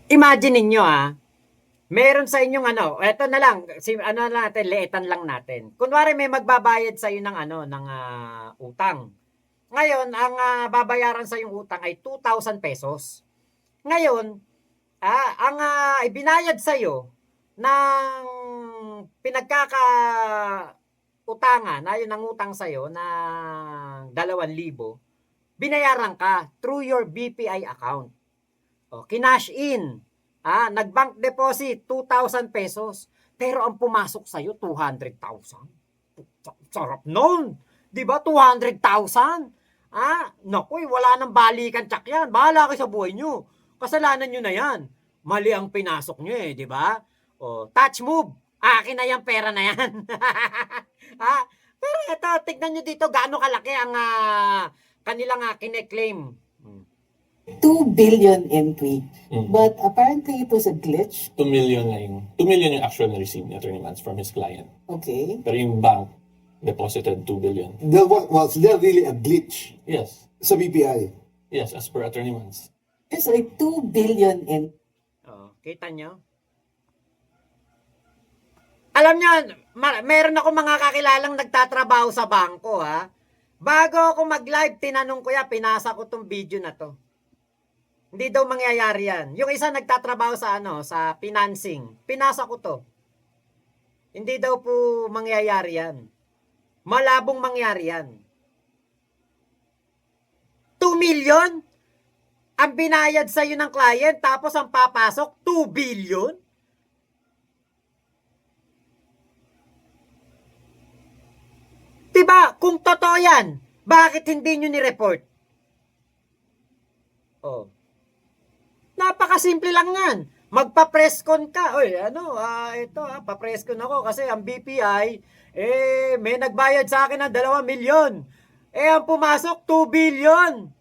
Imagine ninyo meron sa inyong eto na lang, ano natin, liitan lang natin. Kunwari may magbabayad sa iyo ng utang. Ngayon, ang babayaran sa yung utang ay 2,000 pesos. Ngayon, ang ibinayad sa iyo ng pinagkaka-utangan, yung nangutang sa iyo ng 2,000, binayaran ka through your BPI account. O, kinash in. Nag-bank deposit, 2,000 pesos. Pero ang pumasok sa'yo, 200,000. Sarap nun. Di ba? 200,000. Naku, wala nang balikan tsak yan. Bahala kayo sa buhay nyo. Kasalanan nyo na yan. Mali ang pinasok nyo di ba? O, touch move. Akin na yung pera na yan. Pero ito, tignan nyo dito, gaano kalaki ang kanilang kine-claim. 2 billion in tweet. But apparently it was a glitch. 2 million na yung 2 million yung actual na receive ni Attorney Mans from his client. Okay. Pero yung bank deposited 2 billion. Was there really a glitch Yes. sa BPI? Yes, as per Attorney Mans. It's like 2 billion in. Kita nyo? Alam nyo, meron ako mga kakilalang nagtatrabaho sa bangko Bago ako mag-live, tinanong ko pinasa ko tong video na to. Hindi daw mangyayari yan. Yung isa nagtatrabaho sa sa financing. Pinasa ko to. Hindi daw po mangyayari yan. Malabong mangyari yan. 2 million? Ang binayad sa'yo ng client, tapos ang papasok, 2 billion? Diba? Kung totoo yan, bakit hindi nyo ni-report? Napakasimple lang yan. Magpa-press con ka. Oy, pa-press con ako kasi ang BPI, may nagbayad sa akin ng 2 milyon. Ang pumasok, 2 billion.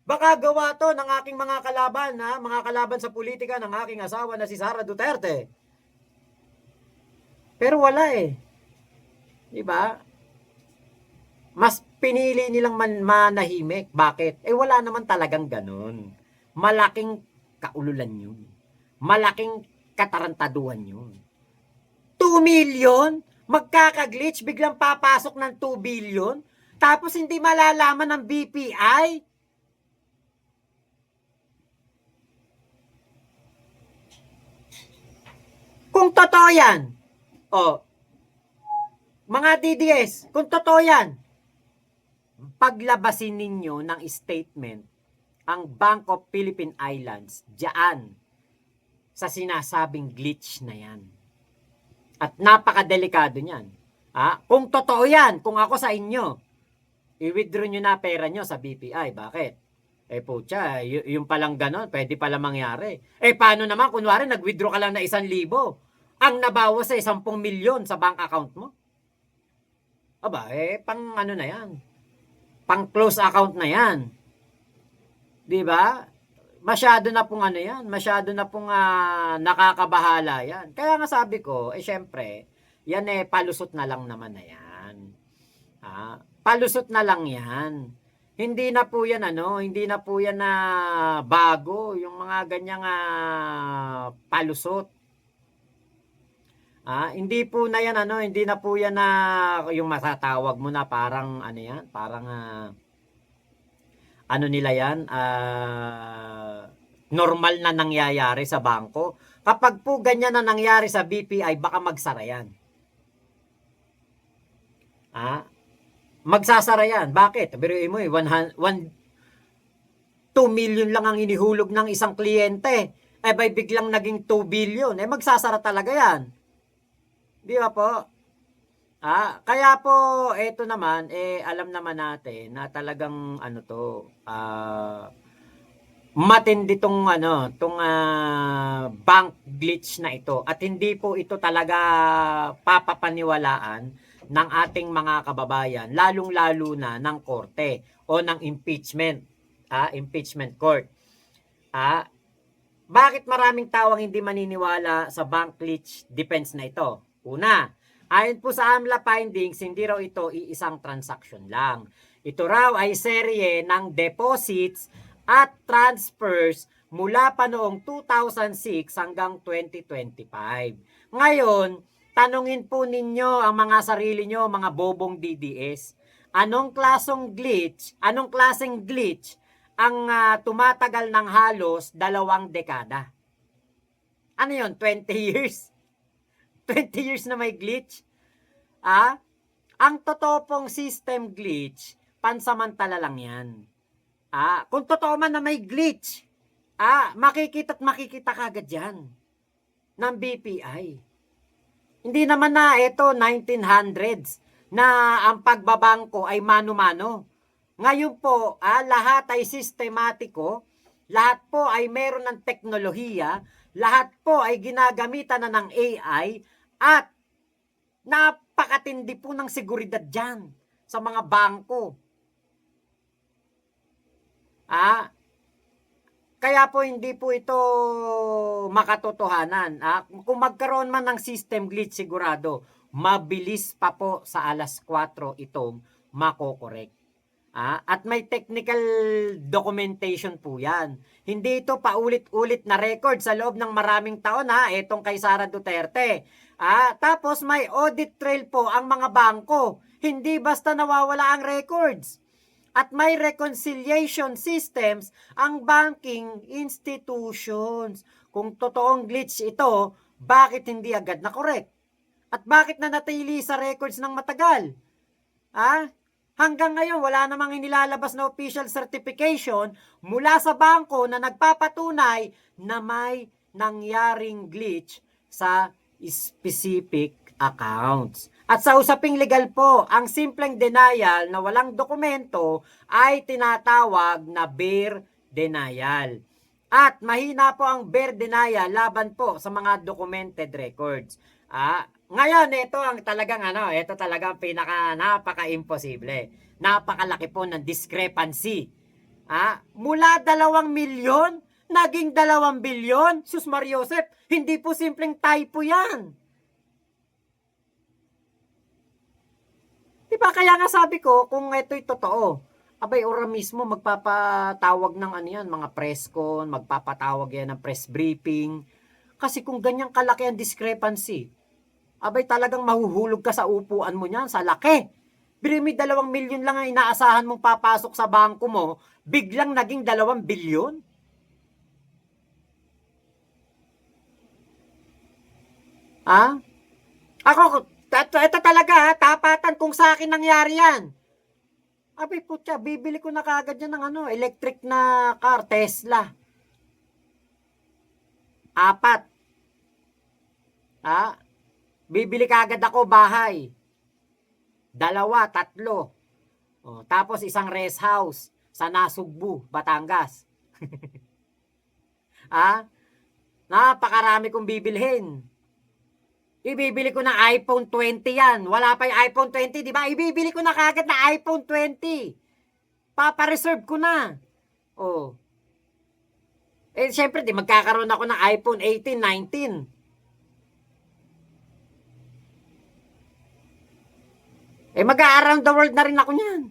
Baka gawa to ng aking mga kalaban, mga kalaban sa politika ng aking asawa na si Sara Duterte. Pero wala Diba? Mas pinili nilang manahimik. Bakit? Wala naman talagang ganun. Malaking kaululan yun. Malaking katarantaduhan yun. 2 million? Magkakaglitch, biglang papasok ng 2 billion? Tapos hindi malalaman ng BPI? Kung totoo yan, mga DDS, kung totoo yan, paglabasin ninyo ng statement ang Bank of Philippine Islands diyan sa sinasabing glitch na yan. At napakadelikado niyan. Kung totoo yan, kung ako sa inyo, i-withdraw nyo na pera nyo sa BPI. Bakit? Pucha, yung palang ganon, pwede pala mangyari. Paano naman, kunwari, nag-withdraw ka lang na 1,000, ang nabawas sa 10 milyon sa bank account mo? Pang na yan. Pang close account na yan. Di ba? Masyado na pong yan. Masyado na pong nakakabahala yan. Kaya nga sabi ko, syempre, yan palusot na lang naman na yan. Palusot na lang yan. Hindi na po yan hindi na po yan na bago. Yung mga ganyang palusot. Hindi po na yan hindi na po yan na yung matatawag mo na parang yan, parang nila yan, normal na nangyayari sa bangko. Kapag po ganyan na nangyari sa BPI, baka magsara yan. Magsasara yan. Bakit? Biruin mo 2 million lang ang inihulog ng isang kliyente. Bay biglang naging 2 billion. Magsasara talaga yan. Di ba po? Kaya po, eto naman, alam naman natin na talagang matindi tong bank glitch na ito. At hindi po ito talaga papapaniwalaan ng ating mga kababayan, lalong-lalo na ng korte o ng impeachment court. Bakit maraming tao ang hindi maniniwala sa bank glitch defense na ito? Una, ayon po sa AMLA findings, hindi raw ito iisang transaction lang. Ito raw ay serye ng deposits at transfers mula pa noong 2006 hanggang 2025. Ngayon, tanungin po ninyo ang mga sarili nyo, mga bobong DDS. Anong klaseng glitch ang tumatagal ng halos 2 dekada? Ano yon? 20 years? 20 years na may glitch? Ang totoo pong system glitch, pansamantala lang yan. Kung totoo man na may glitch, makikita kagad yan ng BPI. Hindi naman na ito 1900s na ang pagbabangko ay mano-mano. Ngayon po, lahat ay sistematiko, lahat po ay meron ng teknolohiya, lahat po ay ginagamitan na ng AI, at napakatindi po ng seguridad dyan sa mga bangko. Kaya po hindi po ito makatotohanan. Kung magkaroon man ng system glitch, sigurado, mabilis pa po sa alas 4 itong makokorek. At may technical documentation po yan. Hindi ito paulit-ulit na record sa loob ng maraming taon, etong kay Sara Duterte. Tapos may audit trail po ang mga bangko. Hindi basta nawawala ang records. At may reconciliation systems ang banking institutions. Kung totoong glitch ito, bakit hindi agad na correct? At bakit nanatili sa records ng matagal? Hanggang ngayon, wala namang inilalabas na official certification mula sa bangko na nagpapatunay na may nangyaring glitch sa specific accounts. At sa usaping legal po, ang simpleng denial na walang dokumento ay tinatawag na bare denial. At mahina po ang bare denial laban po sa mga documented records. Ngayon, ito ang talagang ito talagang napaka-imposible. Napakalaki po ng discrepancy. Mula 2 milyon, naging 2 bilyon. Sus Mariosep, hindi po simpleng typo yan. Diba, kaya nga sabi ko, kung ito'y totoo, abay, ora mismo magpapatawag ng mga press con, magpapatawag yan ng press briefing. Kasi kung ganyang kalaki ang discrepancy, abay talagang mahuhulog ka sa upuan mo niyan, sa laki. Birimi 2 milyon lang ang inaasahan mong papasok sa bangko mo, biglang naging 2 bilyon. Ito talaga, tapatan kung sa akin nangyari yan. Abay putya, bibili ko na kagad yan ng electric na car, Tesla. 4. Bibili kagad ako bahay. 2, 3. Tapos isang rest house sa Nasugbu, Batangas. Napakarami kong bibilhin. Ibibili ko ng iPhone 20 yan. Wala pa yung iPhone 20, di ba? Ibibili ko na kagad na iPhone 20. Papa-reserve ko na. Syempre, magkakaroon ako ng iPhone 18, 19. Mag-around the world na rin ako niyan.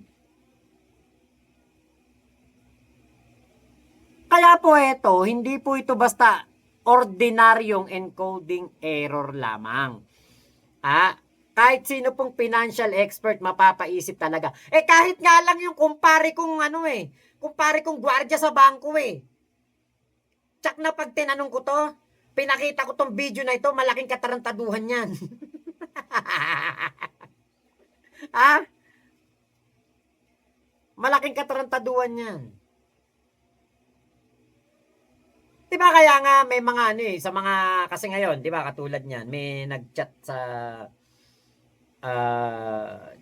Kaya po hindi po ito basta ordinaryong encoding error lamang. Kahit sino pong financial expert mapapaisip talaga. Kahit nga lang yung kumpare kong kumpare kong gwardiya sa bangko Tsak na pag tinanong ko to, pinakita ko tong video na ito, malaking katarantaduhan yan. Malaking katarantaduhan yan. Diba kaya nga may mga sa mga, kasi ngayon, diba katulad niyan, may nag-chat sa,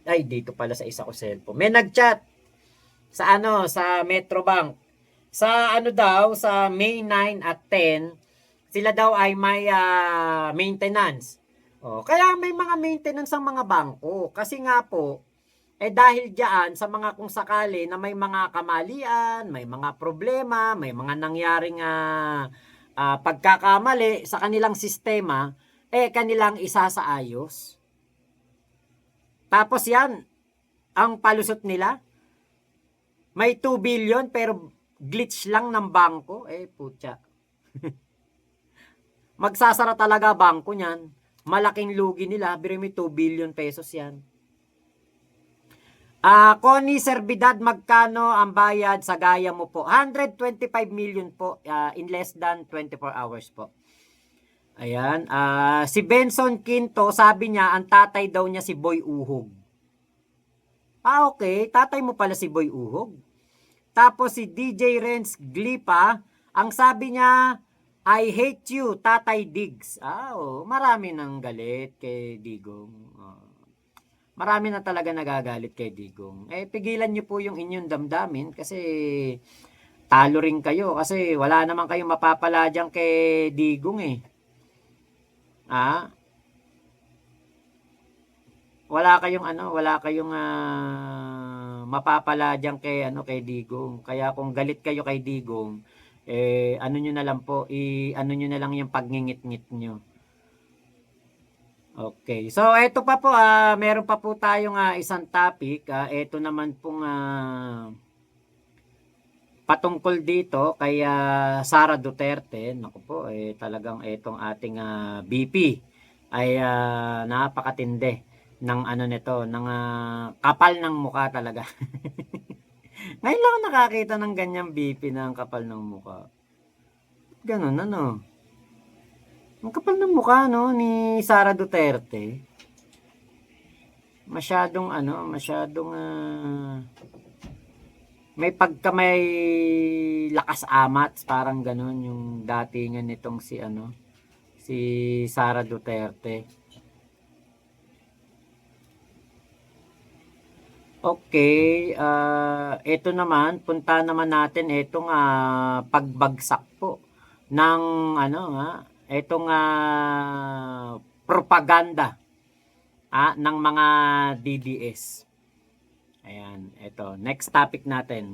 dito pala sa isa ko cellphone. May nag-chat sa sa Metrobank. Sa sa May 9 at 10, sila daw ay may maintenance. Kaya may mga maintenance ang mga bangko. Kasi nga po, dahil diyan sa mga kung sakali na may mga kamalian, may mga problema, may mga nangyaring pagkakamali sa kanilang sistema, kanilang isasaayos. Tapos yan, ang palusot nila, may 2 billion pero glitch lang ng bangko, putya. Magsasara talaga bangko niyan. Malaking lugi nila, biro mo 2 billion pesos yan. Connie Servidad, magkano ang bayad sa gaya mo po? 125 million po in less than 24 hours po. Ayan. Si Benson Quinto, sabi niya, ang tatay daw niya si Boy Uhog. Okay. Tatay mo pala si Boy Uhog. Tapos si DJ Renz Glipa, ang sabi niya, I hate you, Tatay Diggs. Marami nang galit kay Digong. Marami na talaga nagagalit kay Digong. Pigilan niyo po yung inyong damdamin kasi talo rin kayo kasi wala naman kayong mapapala dyan kay Digong Wala kayong mapapala dyan kay Digong. Kaya kung galit kayo kay Digong, ano nyo na lang po, ano nyo na lang yung pagngingit-ngit nyo. Okay. So, ito pa po, meron pa po tayong isang topic. Ito naman pong patungkol dito kay Sara Duterte. Naku po, talagang itong ating BP ay napakatindi ng nito, ng kapal ng mukha talaga. Ngayon lang ako nakakita ng ganyang BP na ang kapal ng mukha. Ganun, Ang kapal ng mukha, ni Sara Duterte. Masyadong, may may lakas amat, parang ganun yung datingan nitong si Sara Duterte. Okay, ito naman, punta naman natin itong pagbagsak po ng itong propaganda ng mga DDS. Ayan, ito, next topic natin.